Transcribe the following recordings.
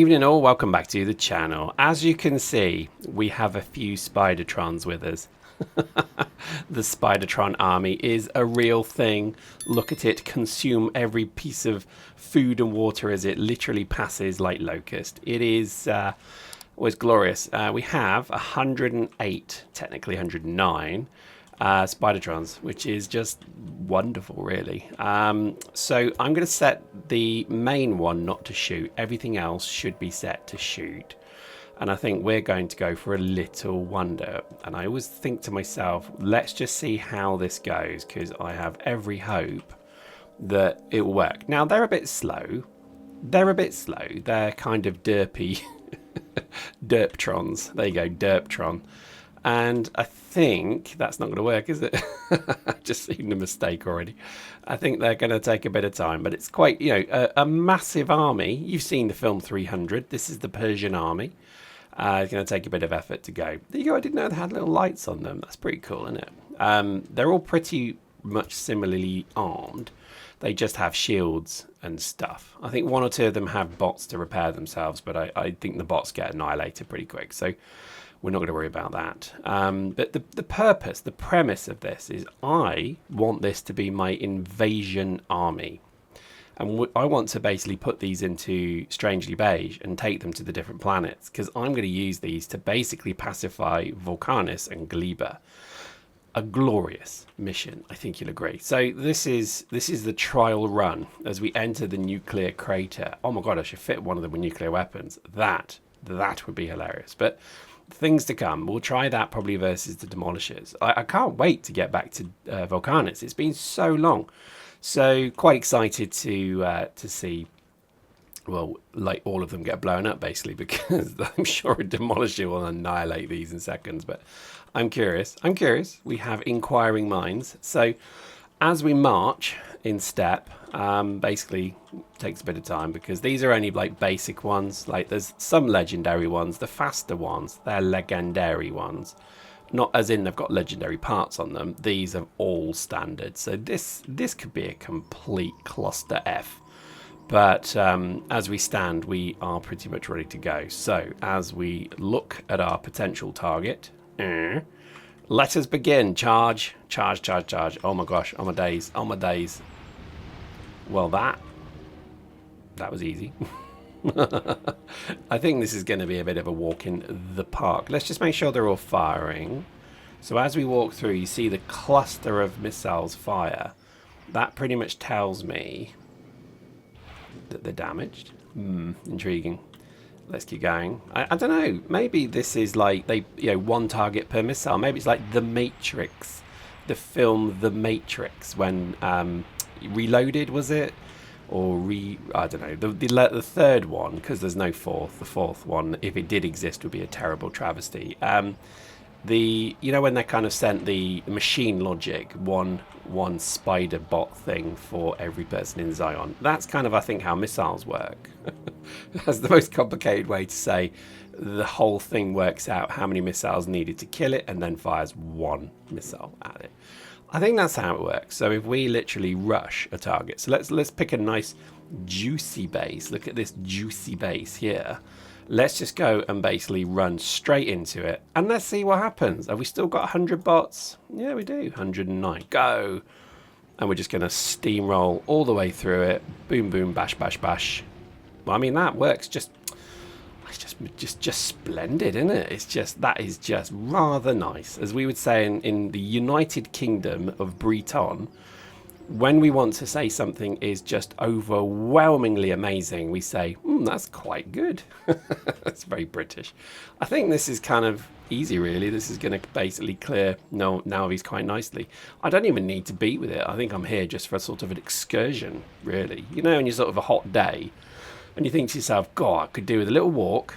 evening all, welcome back to the channel. As you can see, we have a few Spidertrons with us. The Spidertron army is a real thing. Look at it consume every piece of food and water as it literally passes like locust. It is always glorious. We have 108, technically 109 Spidertrons, which is just wonderful, really. So I'm going to set the main one not to shoot. Everything else should be set to shoot. And I think we're going to go for a little wonder. And I always think to myself, let's just see how this goes, because I have every hope that it will work. Now, they're a bit slow. They're kind of derpy. Derptrons. There you go, Derptron. And I think that's not going to work, is it? I've just seen the mistake already. I think they're going to take a bit of time, but it's quite, you know, a massive army. You've seen the film 300. This is the Persian army. It's going to take a bit of effort to go. There you go. I didn't know they had little lights on them. That's pretty cool, isn't it? They're all pretty much similarly armed. They just have shields and stuff. I think one or two of them have bots to repair themselves, but I think the bots get annihilated pretty quick. So we're not going to worry about that. But the purpose, the premise of this is I want this to be my invasion army. And I want to basically put these into Strangely Beige and take them to the different planets, because I'm going to use these to basically pacify Vulcanus and Gleba. A glorious mission, I think you'll agree. So this is the trial run as we enter the nuclear crater. Oh my god, I should fit one of them with nuclear weapons. That would be hilarious. But things to come. We'll try that probably versus the Demolishers. I can't wait to get back to Vulcanus. It's been so long. So quite excited to see, well, like all of them get blown up basically, because I'm sure a Demolisher will annihilate these in seconds. But I'm curious. We have inquiring minds. So as we march in step, basically takes a bit of time, because these are only like basic ones. Like there's some legendary ones, the faster ones, they're legendary ones. Not as in they've got legendary parts on them. These are all standard. So this could be a complete cluster F. But as we stand, we are pretty much ready to go. So as we look at our potential target, let us begin. Charge. Oh my gosh, on my days. Well, that was easy. I think this is going to be a bit of a walk in the park. Let's just make sure they're all firing. So as we walk through, you see the cluster of missiles fire. That pretty much tells me that they're damaged. Intriguing. Let's keep going. I don't know. Maybe this is like one target per missile. Maybe it's like The Matrix, the film The Matrix, when Reloaded, was it? Or I don't know, the third one, because there's no fourth. The fourth one, if it did exist, would be a terrible travesty. You know when they kind of sent the machine logic, one spider bot thing for every person in Zion. That's kind of, I think, how missiles work. That's the most complicated way to say the whole thing works out how many missiles needed to kill it, and then fires one missile at it. I think that's how it works. So if we literally rush a target, so let's pick a nice juicy base. Look at this juicy base here. Let's just go and basically run straight into it, and let's see what happens. Have we still got 100 bots? Yeah, we do. 109. Go. And we're just going to steamroll all the way through it. Boom, boom, bash, bash, bash. Well, I mean, that works just splendid, isn't it? That is just rather nice. As we would say in the United Kingdom of Breton, when we want to say something is just overwhelmingly amazing, we say, that's quite good. That's very British. I think this is kind of easy, really. This is going to basically clear Nauvis quite nicely. I don't even need to be with it. I think I'm here just for a sort of an excursion, really. You know, when you're sort of a hot day, and you think to yourself, God, I could do with a little walk.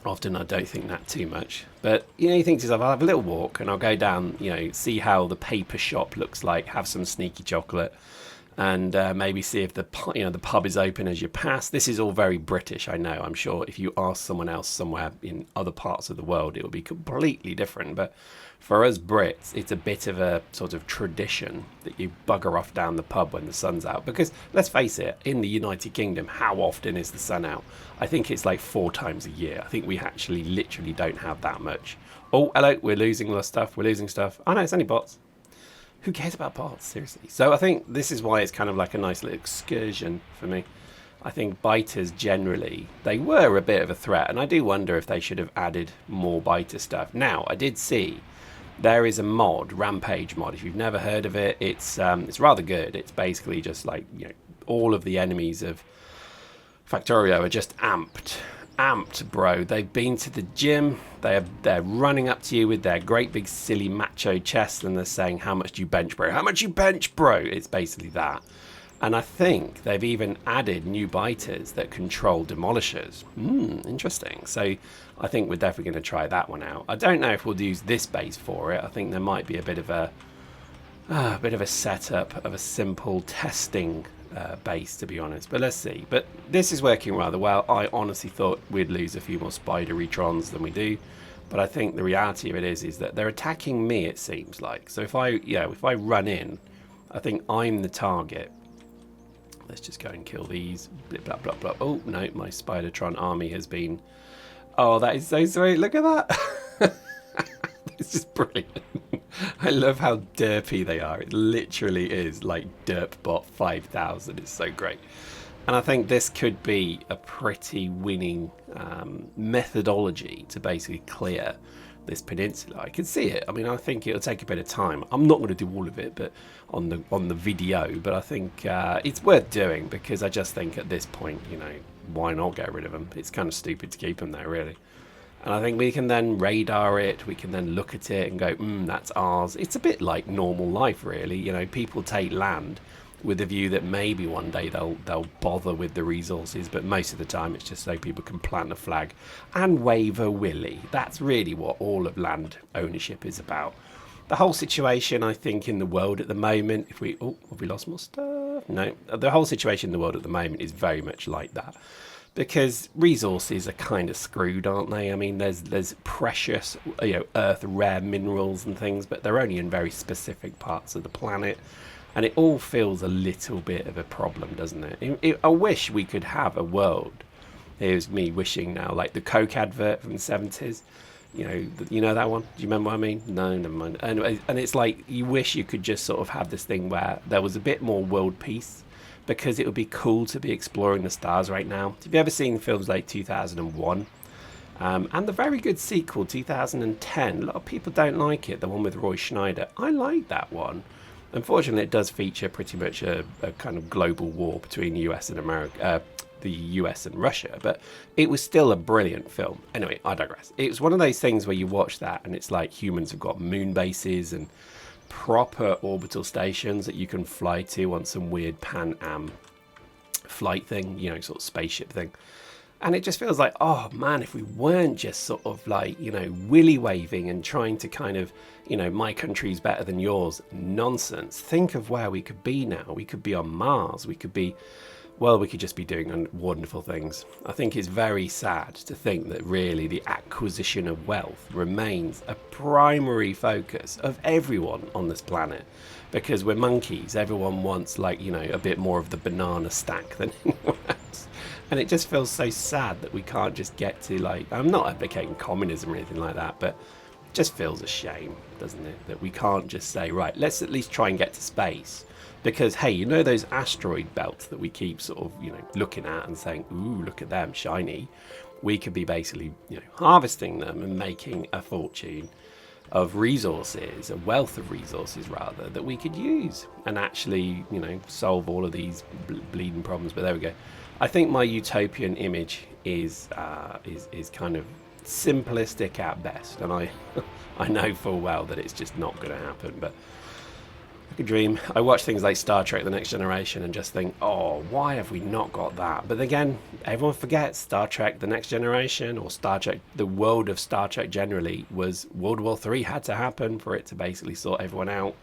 Often I don't think that too much. But, you know, you think to yourself, I'll have a little walk and I'll go down, see how the paper shop looks like, have some sneaky chocolate, and maybe see if the the pub is open as you pass. This is all very British, I know. I'm sure if you ask someone else somewhere in other parts of the world, it will be completely different. But for us Brits, it's a bit of a sort of tradition that you bugger off down the pub when the sun's out. Because let's face it, in the United Kingdom, how often is the sun out? I think it's like 4 times a year. I think we actually literally don't have that much. Oh, hello, we're losing the stuff. We're losing stuff. Oh no, it's only bots. Who cares about bots, seriously? So I think this is why it's kind of like a nice little excursion for me. I think biters generally, they were a bit of a threat, and I do wonder if they should have added more biter stuff. Now, I did see there is a mod, Rampage mod. If you've never heard of it, it's rather good. It's basically just like, all of the enemies of Factorio are just amped, bro. They've been to the gym. They're running up to you with their great big silly macho chests, and they're saying, "How much do you bench, bro? How much you bench, bro?" It's basically that. And I think they've even added new biters that control demolishers. Interesting. So I think we're definitely going to try that one out. I don't know if we'll use this base for it. I think there might be a bit of a setup of a simple testing base, to be honest, but let's see. But this is working rather well. I honestly thought we'd lose a few more Spidertrons than we do, but I think the reality of it is that they're attacking me, it seems like. So if I run in, I think I'm the target. Let's just go and kill these. Blah blah blah blah. Oh no, my Spidertron army has been. Oh, that is so sweet. Look at that. It's just brilliant. I love how derpy they are. It literally is like Derpbot 5000. It's so great. And I think this could be a pretty winning methodology to basically clear this peninsula. I can see it. I mean, I think it'll take a bit of time. I'm not going to do all of it, but on the video. But I think it's worth doing, because I just think at this point, why not get rid of them? It's kind of stupid to keep them there, really. And I think we can then radar it, we can then look at it and go, that's ours. It's a bit like normal life, really. People take land with the view that maybe one day they'll bother with the resources, but most of the time it's just so people can plant a flag and wave a willy. That's really what all of land ownership is about. The whole situation, I think, in the world at the moment, have we lost more stuff? No, the whole situation in the world at the moment is very much like that. Because resources are kind of screwed, aren't they? I mean, there's precious, earth rare minerals and things, but they're only in very specific parts of the planet, and it all feels a little bit of a problem, doesn't it? I wish we could have a world. Here's me wishing now, like the Coke advert from the 70s. You know that one? Do you remember what I mean? No, never mind. Anyway, and it's like you wish you could just sort of have this thing where there was a bit more world peace. Because it would be cool to be exploring the stars right now. Have you ever seen films like 2001? And the very good sequel, 2010. A lot of people don't like it, the one with Roy Schneider. I like that one. Unfortunately, it does feature pretty much a kind of global war between the US and America, the US and Russia. But it was still a brilliant film. Anyway, I digress. It was one of those things where you watch that and it's like humans have got moon bases and proper orbital stations that you can fly to on some weird Pan Am flight thing, sort of spaceship thing. And it just feels like, oh man, if we weren't just sort of like, willy waving and trying to kind of, my country's better than yours nonsense. Think of where we could be now. We could be on Mars. We could just be doing wonderful things. I think it's very sad to think that really the acquisition of wealth remains a primary focus of everyone on this planet, because we're monkeys. Everyone wants a bit more of the banana stack than anyone else. And it just feels so sad that we can't just get to I'm not advocating communism or anything like that, but it just feels a shame, doesn't it? That we can't just say, right, let's at least try and get to space. Because, hey, those asteroid belts that we keep sort of, looking at and saying, ooh, look at them, shiny. We could be basically, harvesting them and making a fortune of resources, a wealth of resources, rather, that we could use and actually, solve all of these bleeding problems. But there we go. I think my utopian image is kind of simplistic at best. And I know full well that it's just not going to happen. But a dream. I watch things like Star Trek The Next Generation and just think, oh, why have we not got that? But again, everyone forgets Star Trek The Next Generation, or Star Trek, the world of Star Trek generally, was World War III had to happen for it to basically sort everyone out.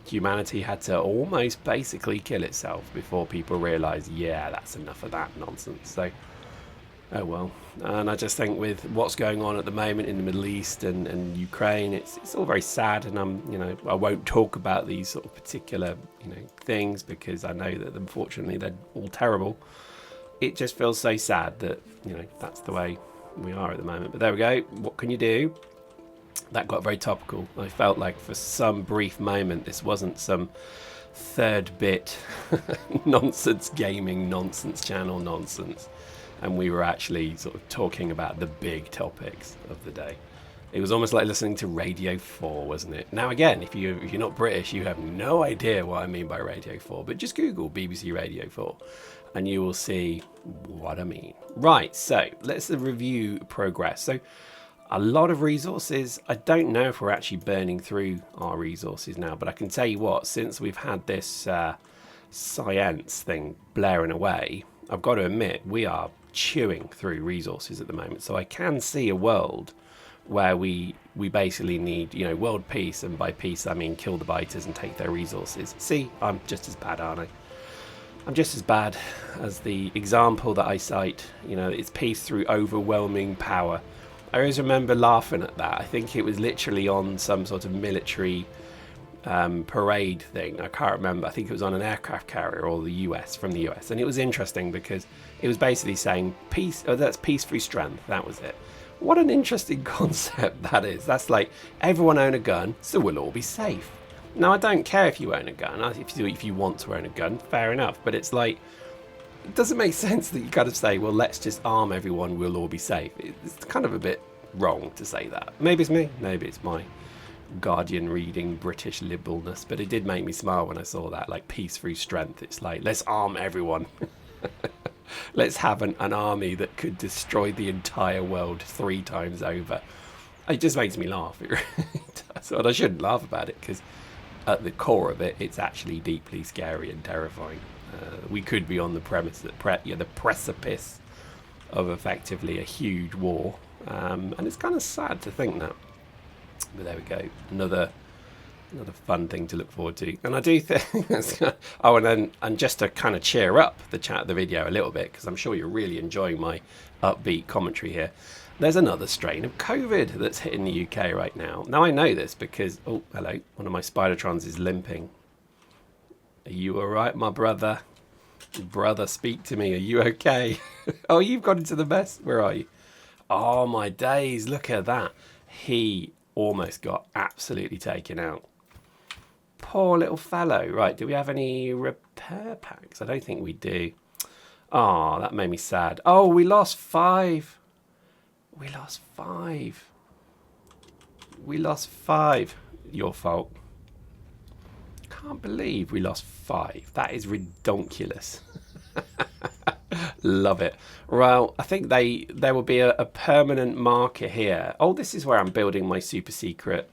humanity had to almost basically kill itself before people realised, yeah, that's enough of that nonsense. So, oh well. And I just think with what's going on at the moment in the Middle East and Ukraine, it's all very sad. And I won't talk about these sort of particular, things because I know that unfortunately they're all terrible. It just feels so sad that, that's the way we are at the moment. But there we go. What can you do? That got very topical. I felt like for some brief moment this wasn't some third bit nonsense gaming nonsense channel nonsense, and we were actually sort of talking about the big topics of the day. It was almost like listening to Radio 4, wasn't it? Now again, if you're not British, you have no idea what I mean by Radio 4, but just Google BBC Radio 4 and you will see what I mean. Right, so let's review progress. So a lot of resources. I don't know if we're actually burning through our resources now, but I can tell you what, since we've had this science thing blaring away, I've got to admit we are chewing through resources at the moment. So I can see a world where we basically need, world peace, and by peace I mean kill the biters and take their resources. See, I'm just as bad, aren't I? I'm just as bad as the example that I cite. It's peace through overwhelming power. I always remember laughing at that. I think it was literally on some sort of military parade thing. I can't remember. I think it was on an aircraft carrier or from the US. And it was interesting because it was basically saying peace. Oh, that's peace through strength. That was it. What an interesting concept that is. That's like everyone own a gun, so we'll all be safe. Now, I don't care if you own a gun. If you want to own a gun, fair enough. But it's like, it doesn't make sense that you kind of say, well, let's just arm everyone, we'll all be safe. It's kind of a bit wrong to say that. Maybe it's me, maybe it's my Guardian reading British liberalness, but it did make me smile when I saw that, like peace through strength. It's like, let's arm everyone. Let's have an army that could destroy the entire world 3 times over. It just makes me laugh. It really does. And I shouldn't laugh about it because at the core of it, it's actually deeply scary and terrifying. We could be on the the precipice of effectively a huge war, and it's kind of sad to think that. But there we go, another fun thing to look forward to. And I do think and just to kind of cheer up the video a little bit, because I'm sure you're really enjoying my upbeat commentary here. There's another strain of COVID that's hitting the UK right now. Now I know this because hello, one of my Spidertrons is limping. Are you all right, my brother? Brother, speak to me. Are you okay? Oh, you've got into the mess. Where are you? Oh, my days. Look at that. He almost got absolutely taken out. Poor little fellow. Right, do we have any repair packs? I don't think we do. Oh, that made me sad. Oh, we lost 5. We lost 5. We lost 5. Your fault. Can't believe we lost 5. That is redonkulous. Love it. Well, I think there will be a permanent marker here. Oh, this is where I'm building my super secret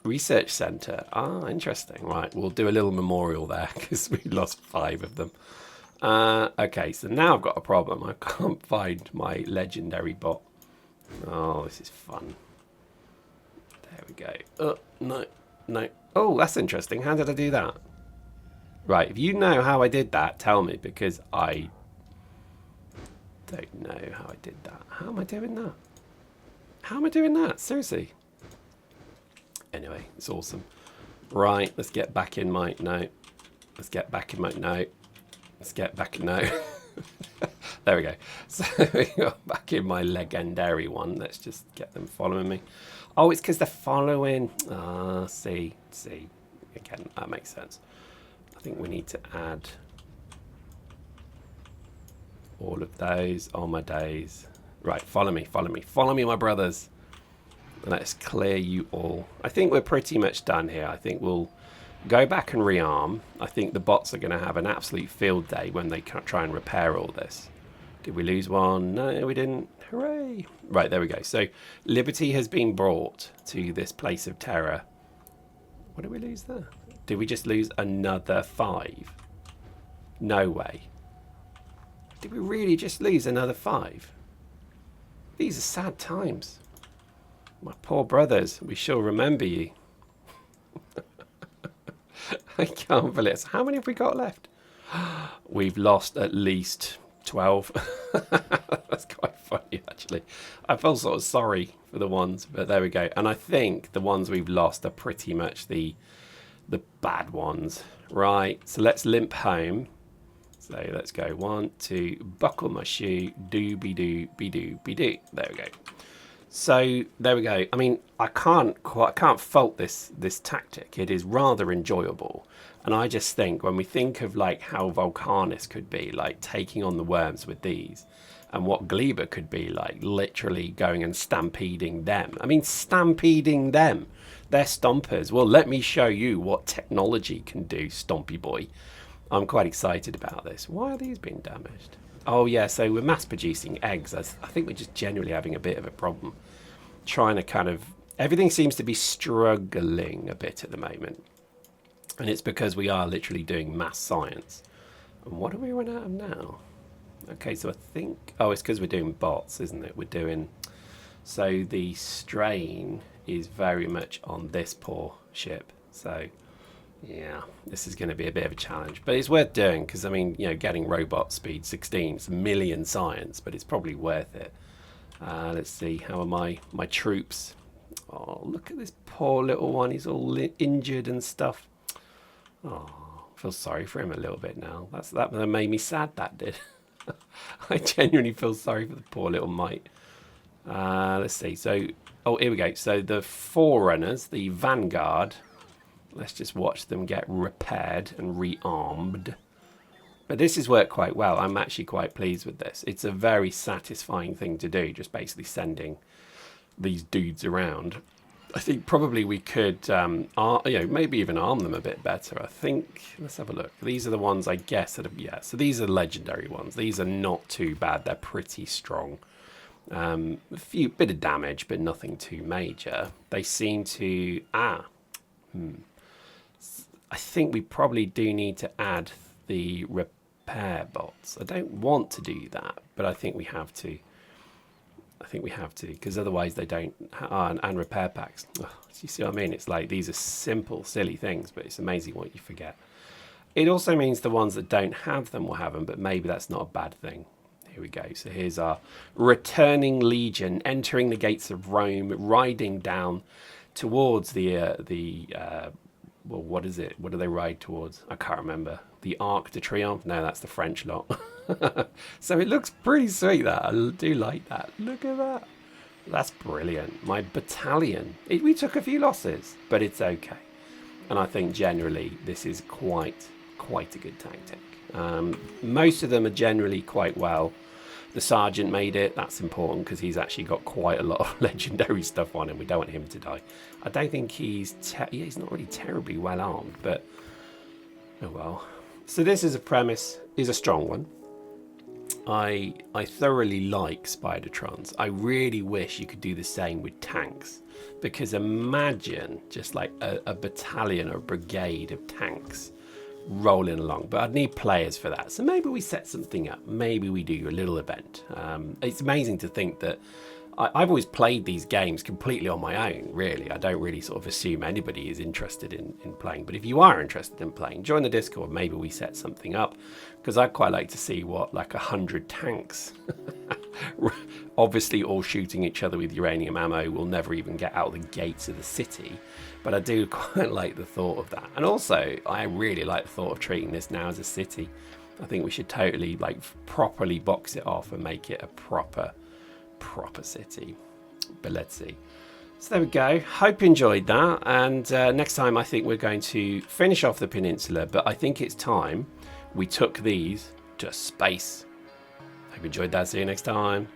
research center. Ah, interesting. Right, we'll do a little memorial there because we lost 5 of them. Okay, so now I've got a problem. I can't find my legendary bot. Oh, this is fun. There we go. No. Oh, that's interesting. How did I do that? Right, if you know how I did that, tell me, because I don't know how I did that. How am I doing that? How am I doing that? Seriously. Anyway, it's awesome. Right, let's get back in my... No. Let's get back in my... No. Let's get back... No. There we go. So we got back in my legendary one. Let's just get them following me. Oh, it's because they're following. Ah, see. Again, that makes sense. I think we need to add all of those. Oh, my days. Right, follow me, my brothers. Let's clear you all. I think we're pretty much done here. I think we'll go back and rearm. I think the bots are going to have an absolute field day when they try and repair all this. Did we lose one? No, we didn't. Hooray. Right, there we go. So liberty has been brought to this place of terror. What did we lose there? Did we just lose another 5? No way. Did we really just lose another 5? These are sad times. My poor brothers, we shall remember you. I can't believe it. How many have we got left? We've lost at least 12. That's quite funny, actually. I felt sort of sorry for the ones, but there we go. And I think the ones we've lost are pretty much the bad ones. Right, so let's limp home. So let's go 1, 2, buckle my shoe, doo-be-doo-be-doo-be-doo. There we go. So there we go. I mean, I can't fault this tactic. It is rather enjoyable. And I just think when we think of like how Volcanus could be, like taking on the worms with these, and what Gleba could be like, literally going and stampeding them. I mean, stampeding them. They're stompers. Well, let me show you what technology can do, Stompy boy. I'm quite excited about this. Why are these being damaged? Oh yeah, so we're mass producing eggs. I think we're just generally having a bit of a problem. Trying to kind of, everything seems to be struggling a bit at the moment. And it's because we are literally doing mass science. And what do we run out of now? Okay, so I think, oh, it's because we're doing bots, isn't it? We're doing, so the strain is very much on this poor ship. So yeah, this is going to be a bit of a challenge, but it's worth doing because, I mean, you know, getting robot speed 16, it's a million science, but it's probably worth it. Let's see, how are my troops? Oh, look at this poor little one. He's all injured and stuff. Oh, I feel sorry for him a little bit now. That made me sad, that did. I genuinely feel sorry for the poor little mite. Let's see, so, oh, here we go. So the Forerunners, the Vanguard, let's just watch them get repaired and rearmed. But this has worked quite well. I'm actually quite pleased with this. It's a very satisfying thing to do, just basically sending these dudes around. I think probably we could, you know, maybe even arm them a bit better. I think, let's have a look. These are the ones, I guess, that are, yeah, so these are legendary ones. These are not too bad. They're pretty strong. A bit of damage, but nothing too major. They seem to, I think we probably do need to add the repair bots. I don't want to do that, but I think we have to. Because otherwise they don't, and repair packs. Ugh, you see what I mean? It's like, these are simple, silly things, but it's amazing what you forget. It also means the ones that don't have them will have them, but maybe that's not a bad thing. Here we go. So here's our returning legion entering the gates of Rome, riding down towards well, what is it? What do they ride towards? I can't remember. The Arc de Triomphe? No, that's the French lot. So it looks pretty sweet, that. I do like that. Look at that. That's brilliant. My battalion. We took a few losses, but it's okay. And I think generally this is quite a good tactic. Most of them are generally quite well. The Sergeant made it. That's important because he's actually got quite a lot of legendary stuff on him. We don't want him to die. I don't think he's not really terribly well armed, but oh well. So this is a premise, is a strong one. I thoroughly like Spidertrons. I really wish you could do the same with tanks, because imagine just like a battalion or a brigade of tanks rolling along, but I'd need players for that. So maybe we set something up, maybe we do a little event. It's amazing to think that I've always played these games completely on my own, really. I don't really sort of assume anybody is interested in playing, but if you are interested in playing, join the Discord. Maybe we set something up, because I'd quite like to see what, like 100 tanks obviously all shooting each other with uranium ammo, will never even get out of the gates of the city. But I do quite like the thought of that. And also, I really like the thought of treating this now as a city. I think we should totally, like, properly box it off and make it a proper city. But let's see. So there we go. Hope you enjoyed that. And next time, I think we're going to finish off the peninsula. But I think it's time we took these to space. Hope you enjoyed that. See you next time.